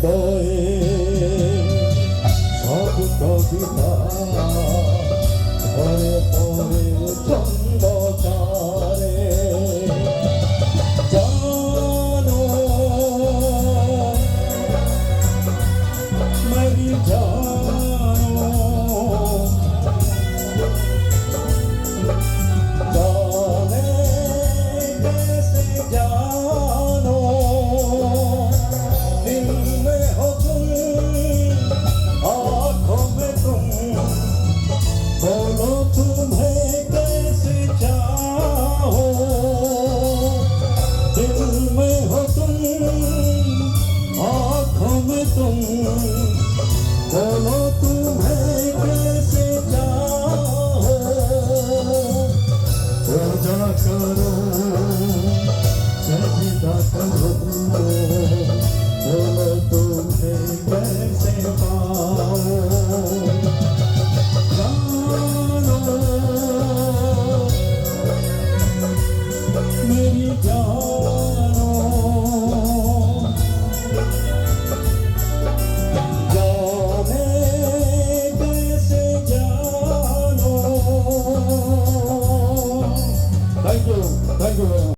হৃদয়ে সব কবিতা ঘরে পড়ে ছন্দকারে জানো মেরি জানো जाने कैसे जानो दिल में हो तुम आँखों में तुम बोलो तुम्हें कैसे चाहो दिल में हो तुम आँखों में तुम बोलो तुम्हें कैसे चाहो पूजा करो सजदा करो बोलो तुम्हें कैसे पाओ